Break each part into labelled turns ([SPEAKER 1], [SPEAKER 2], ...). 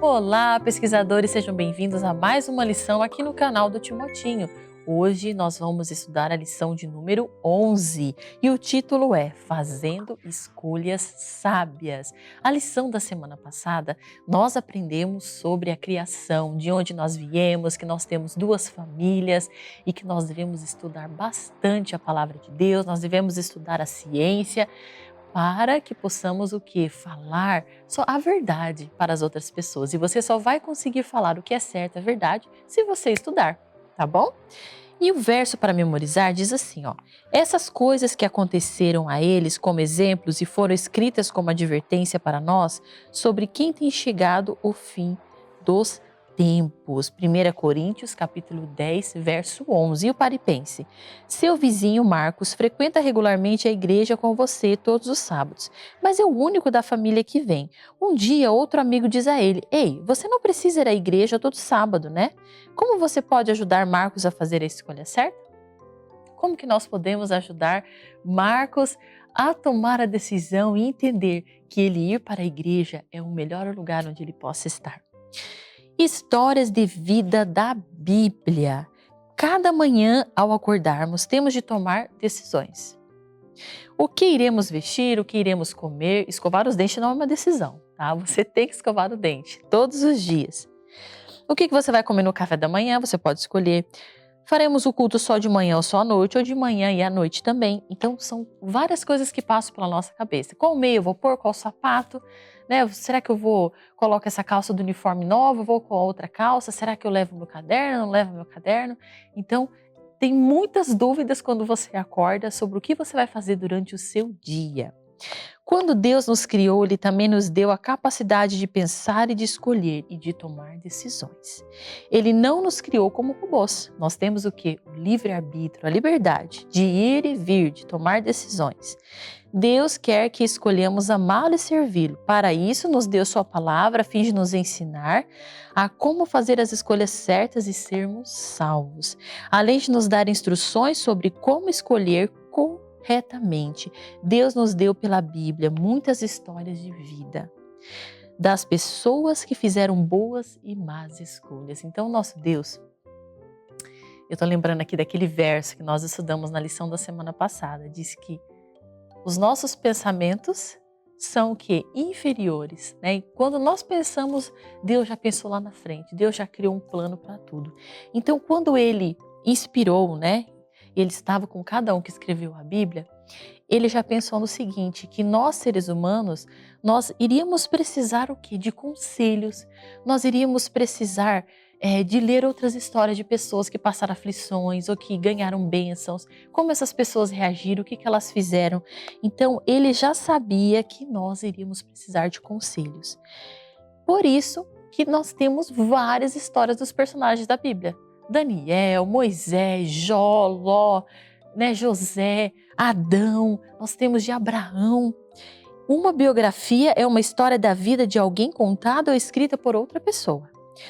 [SPEAKER 1] Olá, pesquisadores, sejam bem-vindos a mais uma lição aqui no canal do Timotinho. Hoje nós vamos estudar a lição de número 11 e o título é Fazendo Escolhas Sábias. A lição da semana passada nós aprendemos sobre a criação, de onde nós viemos, que nós temos duas famílias e que nós devemos estudar bastante a palavra de Deus, nós devemos estudar a ciência, para que possamos o quê? Falar só a verdade para as outras pessoas. E você só vai conseguir falar o que é certo, a verdade, se você estudar, tá bom? E o verso para memorizar diz assim, ó: essas coisas que aconteceram a eles como exemplos e foram escritas como advertência para nós, sobre quem tem chegado o fim dos tempos. 1 Coríntios, capítulo 10, verso 11. E o paripense: seu vizinho Marcos frequenta regularmente a igreja com você todos os sábados, mas é o único da família que vem. Um dia, outro amigo diz a ele: ei, você não precisa ir à igreja todo sábado, né? Como você pode ajudar Marcos a fazer a escolha certa? Como que nós podemos ajudar Marcos a tomar a decisão e entender que ele ir para a igreja é o melhor lugar onde ele possa estar? Histórias de vida da Bíblia. Cada manhã, ao acordarmos, temos de tomar decisões. O que iremos vestir, o que iremos comer, escovar os dentes não é uma decisão, tá? Você tem que escovar o dente todos os dias. O que você vai comer no café da manhã, você pode escolher. Faremos o culto só de manhã ou só à noite, ou de manhã e à noite também. Então, são várias coisas que passam pela nossa cabeça. Qual meia eu vou pôr, qual sapato, né? Será que coloco essa calça do uniforme nova, vou com a outra calça? Será que eu levo meu caderno, não levo meu caderno? Então, tem muitas dúvidas quando você acorda sobre o que você vai fazer durante o seu dia. Quando Deus nos criou, Ele também nos deu a capacidade de pensar e de escolher e de tomar decisões. Ele não nos criou como robôs. Nós temos o quê? O livre-arbítrio, a liberdade de ir e vir, de tomar decisões. Deus quer que escolhamos amá-lo e servi-lo. Para isso, nos deu sua palavra a fim de nos ensinar a como fazer as escolhas certas e sermos salvos. Além de nos dar instruções sobre como escolher corretamente, Deus nos deu pela Bíblia muitas histórias de vida das pessoas que fizeram boas e más escolhas. Então, nosso Deus, eu estou lembrando aqui daquele verso que nós estudamos na lição da semana passada, diz que os nossos pensamentos são o quê? Inferiores, né? E quando nós pensamos, Deus já pensou lá na frente, Deus já criou um plano para tudo. Então, quando Ele inspirou, né? Ele estava com cada um que escreveu a Bíblia, ele já pensou no seguinte, que nós seres humanos, nós iríamos precisar o quê? De conselhos, nós iríamos precisar de ler outras histórias de pessoas que passaram aflições ou que ganharam bênçãos, como essas pessoas reagiram, o que elas fizeram. Então, ele já sabia que nós iríamos precisar de conselhos. Por isso que nós temos várias histórias dos personagens da Bíblia. Daniel, Moisés, Jó, Ló, né, José, Adão, nós temos de Abraão. Uma biografia é uma história da vida de alguém contada ou escrita por outra pessoa.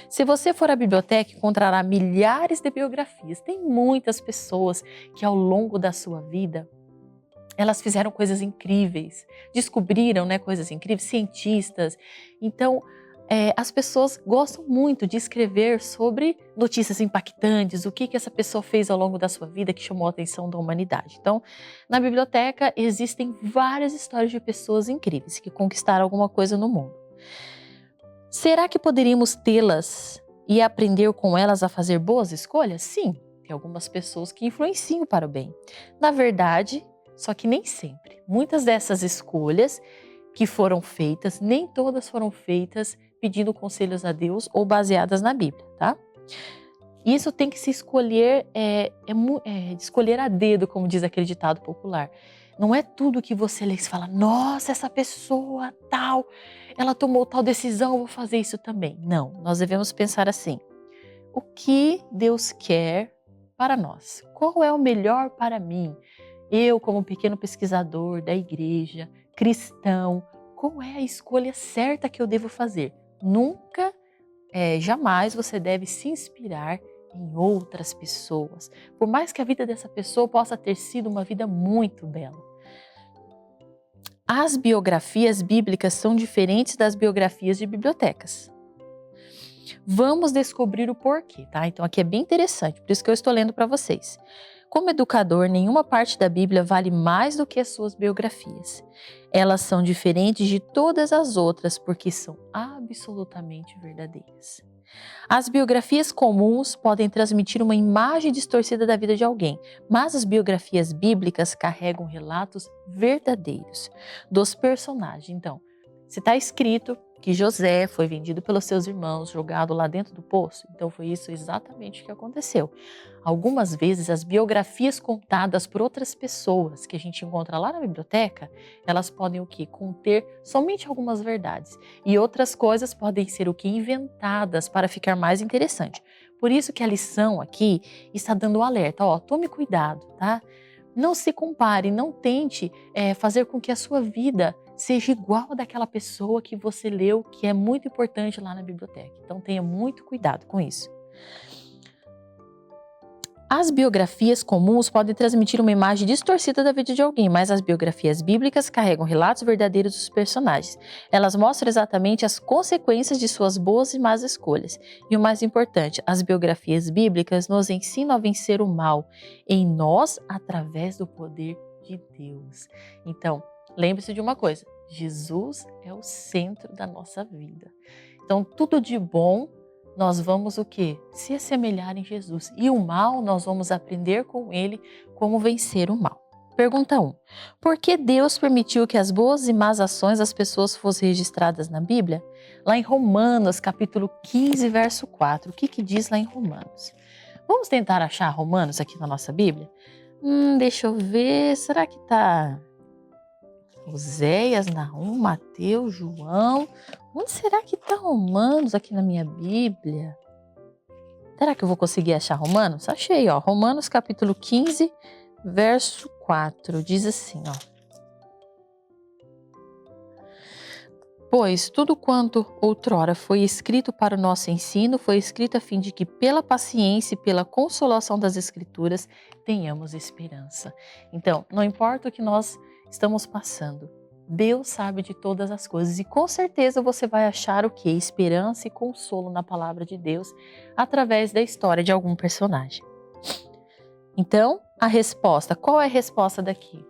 [SPEAKER 1] Se você for à biblioteca, encontrará milhares de biografias. Tem muitas pessoas que ao longo da sua vida, elas fizeram coisas incríveis, descobriram, né, coisas incríveis, cientistas. Então, as pessoas gostam muito de escrever sobre notícias impactantes, o que essa pessoa fez ao longo da sua vida que chamou a atenção da humanidade. Então, na biblioteca existem várias histórias de pessoas incríveis que conquistaram alguma coisa no mundo. Será que poderíamos tê-las e aprender com elas a fazer boas escolhas? Sim, tem algumas pessoas que influenciam para o bem. Na verdade, só que nem sempre. Muitas dessas escolhas que foram feitas, nem todas foram feitas pedindo conselhos a Deus ou baseadas na Bíblia, tá? Isso tem que se escolher, escolher a dedo, como diz aquele ditado popular. Não é tudo que você lê e fala, nossa, essa pessoa tal, ela tomou tal decisão, eu vou fazer isso também. Não, nós devemos pensar assim, o que Deus quer para nós? Qual é o melhor para mim? Eu, como pequeno pesquisador da igreja, cristão, qual é a escolha certa que eu devo fazer? Nunca, jamais você deve se inspirar em outras pessoas, por mais que a vida dessa pessoa possa ter sido uma vida muito bela. As biografias bíblicas são diferentes das biografias de bibliotecas. Vamos descobrir o porquê, tá? Então aqui é bem interessante, por isso que eu estou lendo para vocês. Como educador, nenhuma parte da Bíblia vale mais do que as suas biografias. Elas são diferentes de todas as outras porque são absolutamente verdadeiras. As biografias comuns podem transmitir uma imagem distorcida da vida de alguém, mas as biografias bíblicas carregam relatos verdadeiros dos personagens. Então, se está escrito que José foi vendido pelos seus irmãos, jogado lá dentro do poço, então foi isso exatamente o que aconteceu. Algumas vezes as biografias contadas por outras pessoas que a gente encontra lá na biblioteca, elas podem o quê? Conter somente algumas verdades e outras coisas podem ser o quê? Inventadas para ficar mais interessante. Por isso que a lição aqui está dando um alerta, tome cuidado, tá? Não se compare, não tente fazer com que a sua vida seja igual a daquela pessoa que você leu, que é muito importante lá na biblioteca. Então tenha muito cuidado com isso. As biografias comuns podem transmitir uma imagem distorcida da vida de alguém, mas as biografias bíblicas carregam relatos verdadeiros dos personagens. Elas mostram exatamente as consequências de suas boas e más escolhas. E o mais importante, as biografias bíblicas nos ensinam a vencer o mal em nós através do poder de Deus. Então, lembre-se de uma coisa, Jesus é o centro da nossa vida. Então, tudo de bom nós vamos o quê? Se assemelhar em Jesus. E o mal, nós vamos aprender com ele como vencer o mal. Pergunta 1. Por que Deus permitiu que as boas e más ações das pessoas fossem registradas na Bíblia? Lá em Romanos, capítulo 15, verso 4. O que diz lá em Romanos? Vamos tentar achar Romanos aqui na nossa Bíblia? Deixa eu ver. Será que está Oséias, Naum, Mateus, João? Onde será que está Romanos aqui na minha Bíblia? Será que eu vou conseguir achar Romanos? Achei, Romanos capítulo 15, verso 4. Diz assim, Pois tudo quanto outrora foi escrito para o nosso ensino, foi escrito a fim de que pela paciência e pela consolação das Escrituras tenhamos esperança. Então, não importa o que nós estamos passando, Deus sabe de todas as coisas e com certeza você vai achar o quê? Esperança e consolo na palavra de Deus através da história de algum personagem. Então, a resposta, qual é a resposta daqui?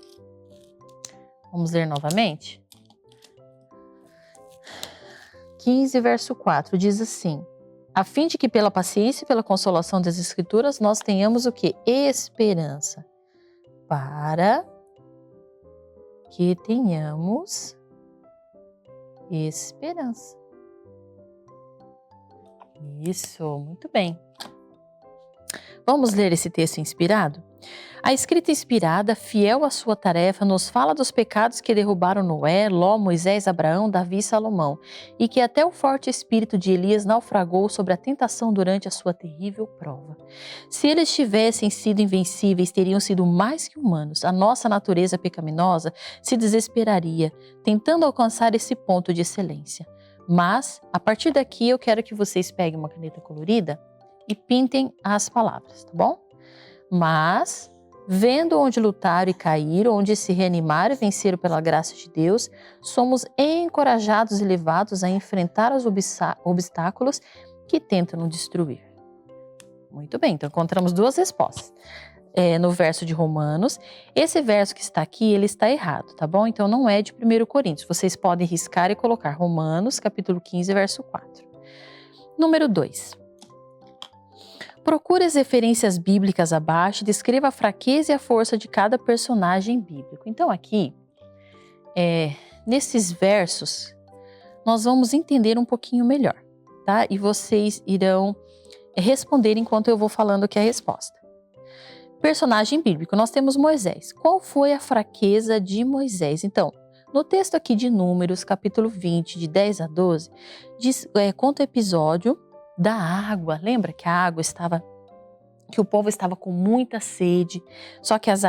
[SPEAKER 1] Vamos ler novamente? 15, verso 4, diz assim: a fim de que pela paciência e pela consolação das Escrituras nós tenhamos o quê? Esperança. Para que tenhamos esperança. Isso, muito bem. Vamos ler esse texto inspirado? A escrita inspirada, fiel à sua tarefa, nos fala dos pecados que derrubaram Noé, Ló, Moisés, Abraão, Davi e Salomão, e que até o forte espírito de Elias naufragou sobre a tentação durante a sua terrível prova. Se eles tivessem sido invencíveis, teriam sido mais que humanos. A nossa natureza pecaminosa se desesperaria, tentando alcançar esse ponto de excelência. Mas, a partir daqui, eu quero que vocês peguem uma caneta colorida e pintem as palavras, tá bom? Mas, vendo onde lutaram e caíram, onde se reanimaram e venceram pela graça de Deus, somos encorajados e levados a enfrentar os obstáculos que tentam nos destruir. Muito bem, então encontramos duas respostas. No verso de Romanos, esse verso que está aqui, ele está errado, tá bom? Então não é de 1 Coríntios, vocês podem riscar e colocar Romanos, capítulo 15, verso 4. Número 2. Procure as referências bíblicas abaixo e descreva a fraqueza e a força de cada personagem bíblico. Então aqui, nesses versos, nós vamos entender um pouquinho melhor, tá? E vocês irão responder enquanto eu vou falando aqui a resposta. Personagem bíblico, nós temos Moisés. Qual foi a fraqueza de Moisés? Então, no texto aqui de Números, capítulo 20, de 10 a 12, conta o episódio da água. Lembra que que o povo estava com muita sede, só que as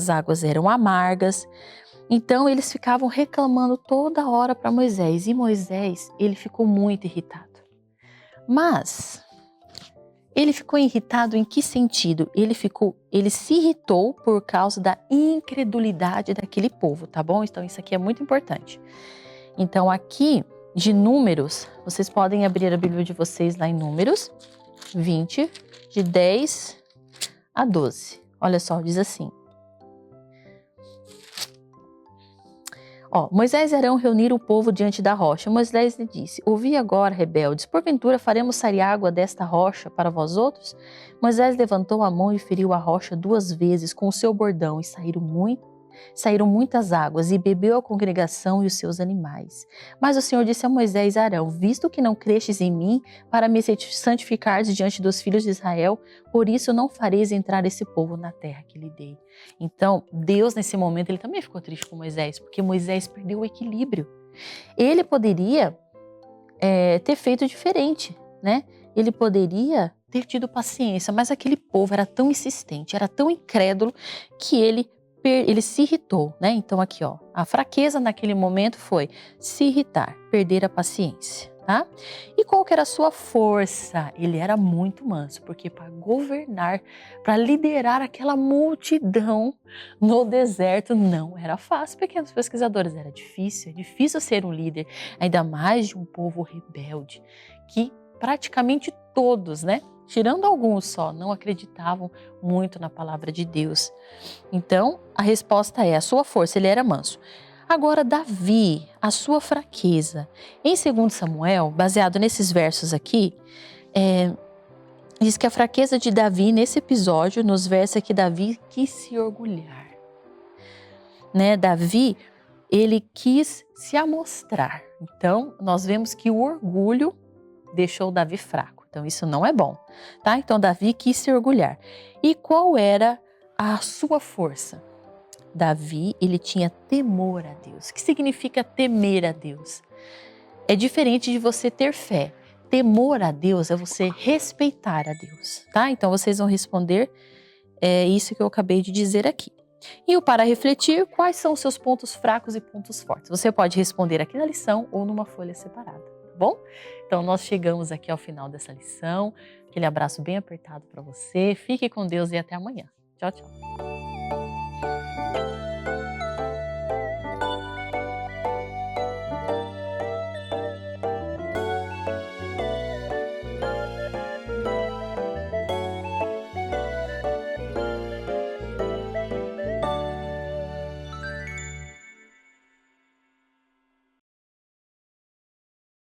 [SPEAKER 1] águas eram amargas. Então eles ficavam reclamando toda hora para Moisés, e Moisés, ele ficou muito irritado. Mas ele ficou irritado em que sentido? Ele se irritou por causa da incredulidade daquele povo, tá bom? Então isso aqui é muito importante. Então aqui de Números, vocês podem abrir a Bíblia de vocês lá em Números 20, de 10 a 12. Olha só, diz assim. Moisés e Arão reuniram o povo diante da rocha. Moisés lhe disse: ouvi agora, rebeldes, porventura faremos sair água desta rocha para vós outros? Moisés levantou a mão e feriu a rocha 2 vezes com o seu bordão, e saíram muitas águas, e bebeu a congregação e os seus animais. Mas o Senhor disse a Moisés e a Arão: visto que não crestes em mim, para me santificardes diante dos filhos de Israel, por isso não fareis entrar esse povo na terra que lhe dei. Então, Deus, nesse momento, ele também ficou triste com Moisés, porque Moisés perdeu o equilíbrio. Ele poderia ter feito diferente, né? Ele poderia ter tido paciência, mas aquele povo era tão insistente, era tão incrédulo, que ele se irritou, né? Então aqui, a fraqueza naquele momento foi se irritar, perder a paciência, tá? E qual que era a sua força? Ele era muito manso, porque para governar, para liderar aquela multidão no deserto não era fácil, pequenos pesquisadores, era difícil, é difícil ser um líder, ainda mais de um povo rebelde, que praticamente todos, né? Tirando alguns só, não acreditavam muito na palavra de Deus. Então, a resposta é a sua força, ele era manso. Agora, Davi, a sua fraqueza. Em 2 Samuel, baseado nesses versos aqui, diz que a fraqueza de Davi, nesse episódio, nos versos aqui, Davi quis se orgulhar. Né? Davi, ele quis se amostrar. Então, nós vemos que o orgulho deixou Davi fraco. Então, isso não é bom, tá? Então, Davi quis se orgulhar. E qual era a sua força? Davi, ele tinha temor a Deus. O que significa temer a Deus? É diferente de você ter fé. Temor a Deus é você respeitar a Deus, tá? Então, vocês vão responder isso que eu acabei de dizer aqui. E o para refletir, quais são os seus pontos fracos e pontos fortes? Você pode responder aqui na lição ou numa folha separada. Bom? Então, nós chegamos aqui ao final dessa lição. Aquele abraço bem apertado para você. Fique com Deus e até amanhã. Tchau, tchau.